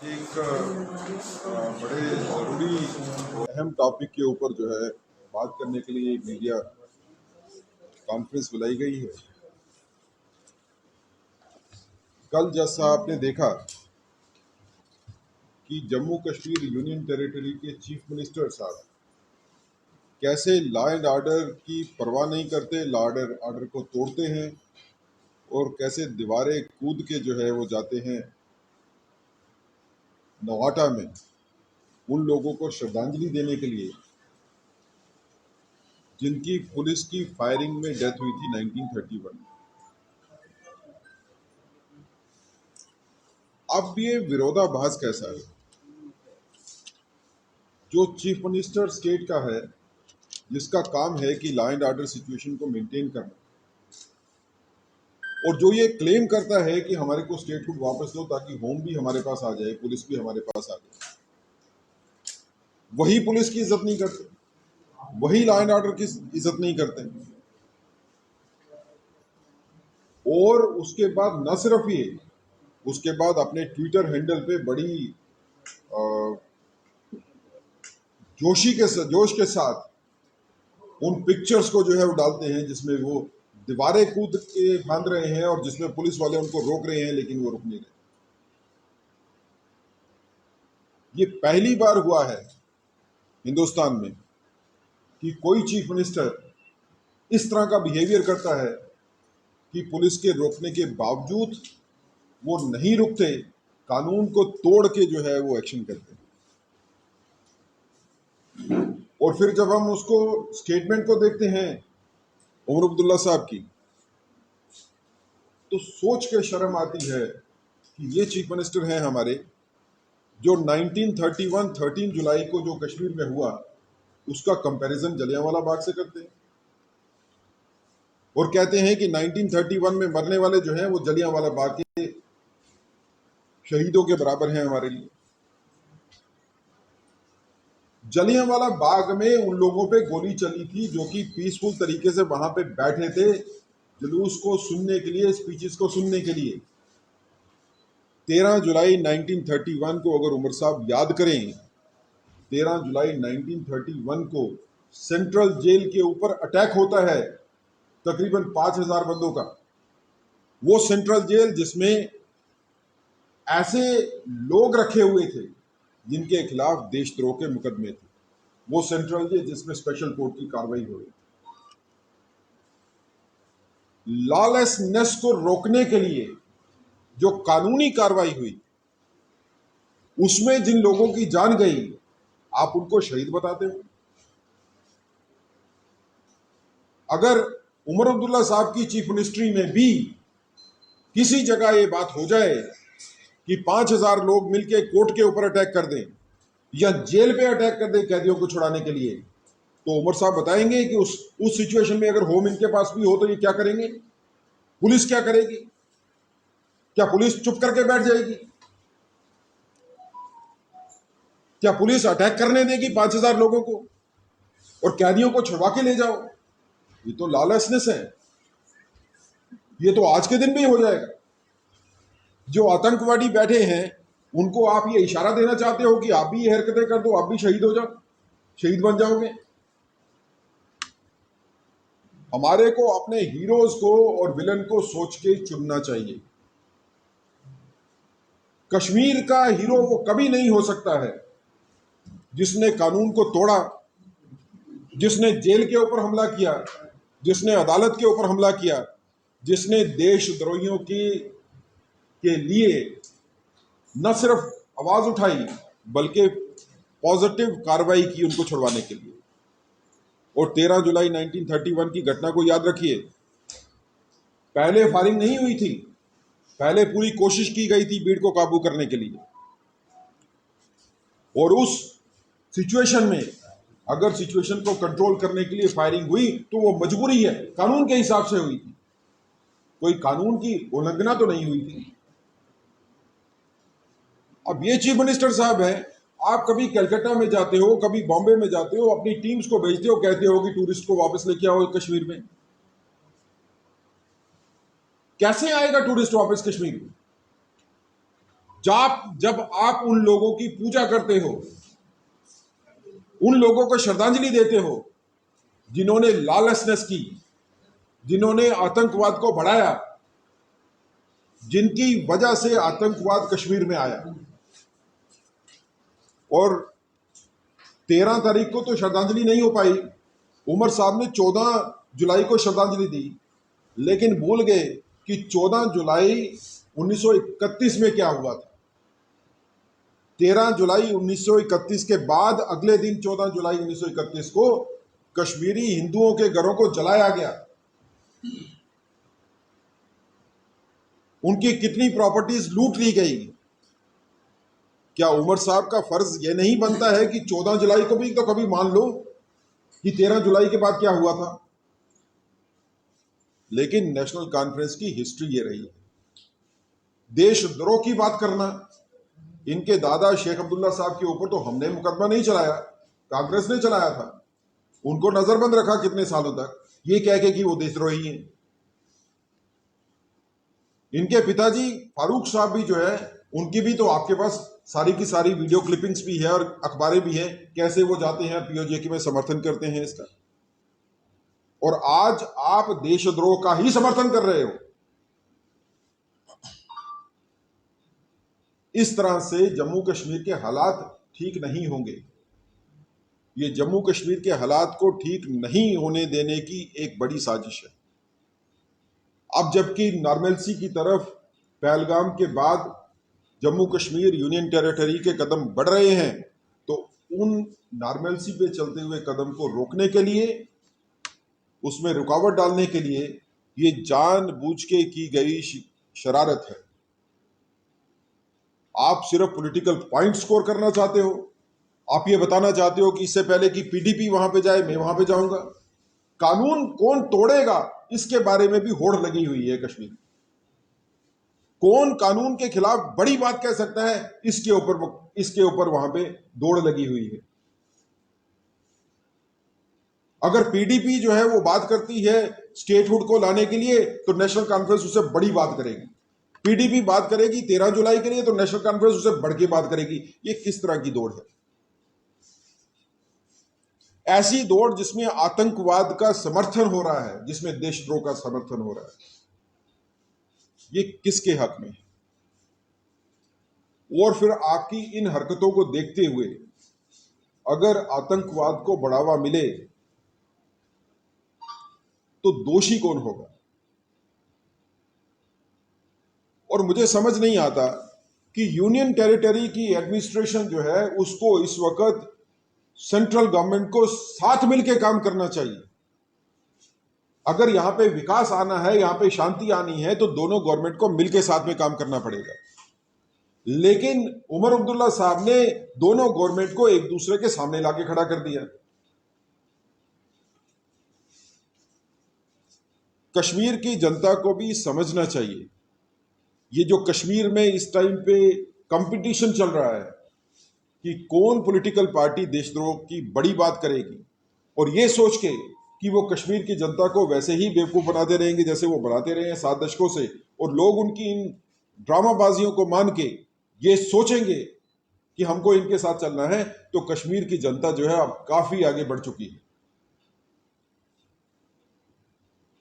एक बड़े ज़रूरी अहम टॉपिक के ऊपर जो है बात करने के लिए एक मीडिया कॉन्फ्रेंस बुलाई गई है। कल जैसा आपने देखा कि जम्मू कश्मीर यूनियन टेरिटरी के चीफ मिनिस्टर साहब कैसे लॉ एंड ऑर्डर की परवाह नहीं करते, लॉ ऑर्डर को तोड़ते हैं और कैसे दीवारें कूद के जो है वो जाते हैं नवाटा में उन लोगों को श्रद्धांजलि देने के लिए जिनकी पुलिस की फायरिंग में डेथ हुई थी 1931 में। अब ये विरोधाभास कैसा है? जो चीफ मिनिस्टर स्टेट का है, जिसका काम है कि लॉ एंड ऑर्डर सिचुएशन को मेंटेन करना, और जो ये क्लेम करता है कि हमारे को स्टेटहुड वापस दो ताकि होम भी हमारे पास आ जाए, पुलिस भी हमारे पास आ जाए, वही पुलिस की इज्जत नहीं करते, वही लॉ एंड ऑर्डर की इज्जत नहीं करते। और उसके बाद न सिर्फ ये, उसके बाद अपने ट्विटर हैंडल पे बड़ी जोश के साथ उन पिक्चर्स को जो है वो डालते हैं जिसमें वो दीवारें कूद के फांद रहे हैं और जिसमें पुलिस वाले उनको रोक रहे हैं, लेकिन वो रुक नहीं रहे। ये पहली बार हुआ है हिंदुस्तान में कि कोई चीफ मिनिस्टर इस तरह का बिहेवियर करता है कि पुलिस के रोकने के बावजूद वो नहीं रुकते, कानून को तोड़ के जो है वो एक्शन करते हैं। और फिर जब हम उसको स्टेटमेंट को देखते हैं उमर अब्दुल्ला साहब की, तो सोच के शर्म आती है कि ये चीफ मिनिस्टर हैं हमारे जो 1931 13 जुलाई को जो कश्मीर में हुआ उसका कंपैरिजन जलियांवाला बाग से करते हैं और कहते हैं कि 1931 में मरने वाले जो हैं वो जलियांवाला बाग के शहीदों के बराबर हैं हमारे लिए। जलियांवाला बाग में उन लोगों पे गोली चली थी जो कि पीसफुल तरीके से वहां पे बैठे थे जुलूस को सुनने के लिए, स्पीचेस को सुनने के लिए। 13 जुलाई 1931 को अगर उमर साहब याद करें, 13 जुलाई 1931 को सेंट्रल जेल के ऊपर अटैक होता है तकरीबन 5,000 बंदों का। वो सेंट्रल जेल जिसमें ऐसे लोग रखे हुए थे जिनके खिलाफ देशद्रोह के मुकदमे थे, वो सेंट्रल जेल जिसमें स्पेशल कोर्ट की कार्रवाई हुई। लॉलेसनेस को रोकने के लिए जो कानूनी कार्रवाई हुई उसमें जिन लोगों की जान गई, आप उनको शहीद बताते हो। अगर उमर अब्दुल्ला साहब की चीफ मिनिस्ट्री में भी किसी जगह ये बात हो जाए कि 5,000 लोग मिलकर कोर्ट के ऊपर अटैक कर दें या जेल पे अटैक कर दें कैदियों को छुड़ाने के लिए, तो उमर साहब बताएंगे कि उस सिचुएशन में अगर होम इनके पास भी हो तो ये क्या करेंगे, पुलिस क्या करेगी? क्या पुलिस चुप करके बैठ जाएगी? क्या पुलिस अटैक करने देगी 5,000 लोगों को और कैदियों को छुड़वा के ले जाओ? ये तो लॉलेसनेस है। ये तो आज के दिन भी हो जाएगा। जो आतंकवादी बैठे हैं उनको आप ये इशारा देना चाहते हो कि आप भी ये हरकतें कर दो, आप भी शहीद हो जाओ, शहीद बन जाओगे। हमारे को अपने हीरोज को और विलन को सोच के चुनना चाहिए। कश्मीर का हीरो वो कभी नहीं हो सकता है जिसने कानून को तोड़ा, जिसने जेल के ऊपर हमला किया, जिसने अदालत के ऊपर हमला किया, जिसने देशद्रोहियों के लिए न सिर्फ आवाज उठाई बल्कि पॉजिटिव कार्रवाई की उनको छुड़वाने के लिए। और 13 जुलाई 1931 की घटना को याद रखिए, पहले फायरिंग नहीं हुई थी, पहले पूरी कोशिश की गई थी भीड़ को काबू करने के लिए। और उस सिचुएशन में अगर सिचुएशन को कंट्रोल करने के लिए फायरिंग हुई तो वो मजबूरी है, कानून के हिसाब से हुई थी, कोई कानून की उल्लंघना तो नहीं हुई थी। अब ये चीफ मिनिस्टर साहब हैं, आप कभी कलकत्ता में जाते हो, कभी बॉम्बे में जाते हो, अपनी टीम्स को भेजते हो, कहते हो कि टूरिस्ट को वापस लेके आओ कश्मीर में। कैसे आएगा टूरिस्ट वापस कश्मीर में जब आप उन लोगों की पूजा करते हो, उन लोगों को श्रद्धांजलि देते हो जिन्होंने लॉलेसनेस की, जिन्होंने आतंकवाद को बढ़ाया, जिनकी वजह से आतंकवाद कश्मीर में आया, और 13 तारीख को तो श्रद्धांजलि नहीं हो पाई। उमर साहब ने 14 जुलाई को श्रद्धांजलि दी, लेकिन भूल गए कि 14 जुलाई 1931 में क्या हुआ था। 13 जुलाई 1931 के बाद अगले दिन 14 जुलाई 1931 को कश्मीरी हिंदुओं के घरों को जलाया गया। उनकी कितनी प्रॉपर्टीज लूट ली गई। क्या उमर साहब का फर्ज यह नहीं बनता है कि 14 जुलाई को भी तो कभी मान लो कि 13 जुलाई के बाद क्या हुआ था। लेकिन नेशनल कॉन्फ्रेंस की हिस्ट्री ये रही है, देशद्रोह की बात करना। इनके दादा शेख अब्दुल्ला साहब के ऊपर तो हमने मुकदमा नहीं चलाया, कांग्रेस ने चलाया था। उनको नजरबंद रखा कितने सालों तक, ये कह के कि वो देशद्रोही हैं। इनके पिताजी फारूक साहब भी जो है, उनकी भी तो आपके पास सारी की सारी वीडियो क्लिपिंग्स भी है और अखबारें भी हैं, कैसे वो जाते हैं पीओजे में समर्थन करते हैं इसका। और आज आप देशद्रोह का ही समर्थन कर रहे हो। इस तरह से जम्मू कश्मीर के हालात ठीक नहीं होंगे। ये जम्मू कश्मीर के हालात को ठीक नहीं होने देने की एक बड़ी साजिश है। अब जबकि नॉर्मलसी की तरफ पहलगाम के बाद जम्मू कश्मीर यूनियन टेरिटरी के कदम बढ़ रहे हैं, तो उन नॉर्मलसी पे चलते हुए कदम को रोकने के लिए, उसमें रुकावट डालने के लिए ये जानबूझ के की गई शरारत है। आप सिर्फ पॉलिटिकल पॉइंट स्कोर करना चाहते हो। आप ये बताना चाहते हो कि इससे पहले कि पीडीपी वहां पे जाए, मैं वहां पे जाऊंगा। कानून कौन तोड़ेगा, इसके बारे में भी होड़ लगी हुई है कश्मीर। कौन कानून के खिलाफ बड़ी बात कह सकता है, इसके ऊपर वहां पे दौड़ लगी हुई है। अगर पीडीपी जो है वो बात करती है स्टेटहुड को लाने के लिए, तो नेशनल कॉन्फ्रेंस उससे बड़ी बात करेगी। पीडीपी बात करेगी 13 जुलाई के लिए, तो नेशनल कॉन्फ्रेंस उससे बढ़ के बात करेगी। ये किस तरह की दौड़ है? ऐसी दौड़ जिसमें आतंकवाद का समर्थन हो रहा है, जिसमें देशद्रोह का समर्थन हो रहा है, ये किसके हक में है? और फिर आपकी इन हरकतों को देखते हुए अगर आतंकवाद को बढ़ावा मिले तो दोषी कौन होगा? और मुझे समझ नहीं आता कि यूनियन टेरिटरी की एडमिनिस्ट्रेशन जो है, उसको इस वक्त सेंट्रल गवर्नमेंट को साथ मिलकर काम करना चाहिए। अगर यहां पे विकास आना है, यहां पे शांति आनी है, तो दोनों गवर्नमेंट को मिलकर साथ में काम करना पड़ेगा। लेकिन उमर अब्दुल्ला साहब ने दोनों गवर्नमेंट को एक दूसरे के सामने लाके खड़ा कर दिया। कश्मीर की जनता को भी समझना चाहिए, ये जो कश्मीर में इस टाइम पे कंपटीशन चल रहा है कि कौन पॉलिटिकल पार्टी देशद्रोह की बड़ी बात करेगी, और ये सोच के कि वो कश्मीर की जनता को वैसे ही बेवकूफ बनाते रहेंगे जैसे वो बनाते रहे हैं 7 दशकों से, और लोग उनकी इन ड्रामाबाजियों को मान के ये सोचेंगे कि हमको इनके साथ चलना है, तो कश्मीर की जनता जो है अब काफी आगे बढ़ चुकी है।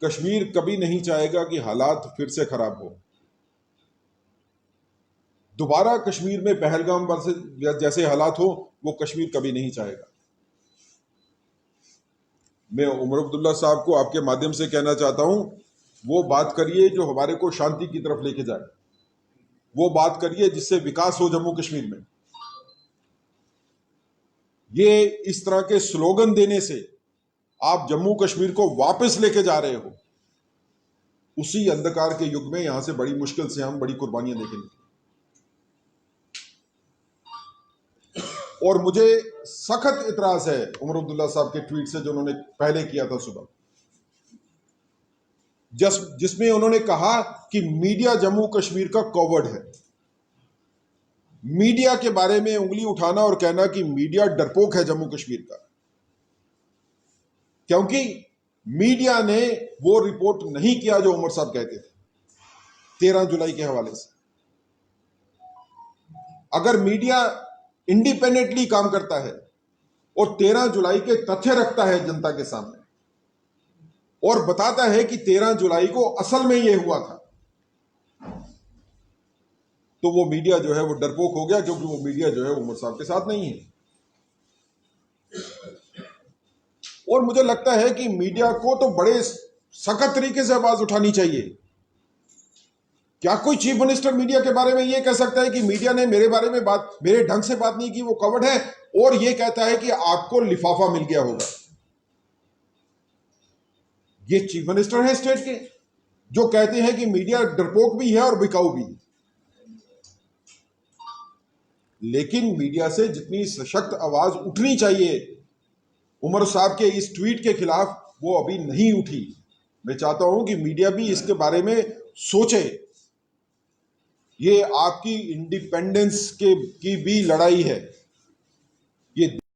कश्मीर कभी नहीं चाहेगा कि हालात फिर से खराब हो। दोबारा कश्मीर में पहलगाम जैसे हालात हो, वो कश्मीर कभी नहीं चाहेगा। मैं उमर अब्दुल्ला साहब को आपके माध्यम से कहना चाहता हूं, वो बात करिए जो हमारे को शांति की तरफ लेके जाए। वो बात करिए जिससे विकास हो जम्मू कश्मीर में। ये इस तरह के स्लोगन देने से आप जम्मू कश्मीर को वापस लेके जा रहे हो। उसी अंधकार के युग में यहां से बड़ी मुश्किल से हम बड़ी कुर्बानियां देखेंगे। और मुझे सख्त इतराज है उमर अब्दुल्ला साहब के ट्वीट से जो उन्होंने पहले किया था सुबह, जिसमें उन्होंने कहा कि मीडिया जम्मू कश्मीर का कॉवर्ड है। मीडिया के बारे में उंगली उठाना और कहना कि मीडिया डरपोक है जम्मू कश्मीर का, क्योंकि मीडिया ने वो रिपोर्ट नहीं किया जो उमर साहब कहते थे 13 जुलाई के हवाले से। अगर मीडिया इंडिपेंडेंटली काम करता है और 13 जुलाई के तथ्य रखता है जनता के सामने और बताता है कि 13 जुलाई को असल में यह हुआ था, तो वो मीडिया जो है वो डरपोक हो गया, क्योंकि वो मीडिया जो है उमर साहब के साथ नहीं है। और मुझे लगता है कि मीडिया को तो बड़े सख्त तरीके से आवाज उठानी चाहिए। क्या कोई चीफ मिनिस्टर मीडिया के बारे में यह कह सकता है कि मीडिया ने मेरे बारे में बात, मेरे ढंग से बात नहीं की, वो कवर्ड है, और यह कहता है कि आपको लिफाफा मिल गया होगा? ये चीफ मिनिस्टर है स्टेट के, जो कहते हैं कि मीडिया डरपोक भी है और बिकाऊ भी। लेकिन मीडिया से जितनी सशक्त आवाज उठनी चाहिए उमर साहब के इस ट्वीट के खिलाफ, वो अभी नहीं उठी। मैं चाहता हूं कि मीडिया भी इसके बारे में सोचे। ये आपकी इंडिपेंडेंस की भी लड़ाई है।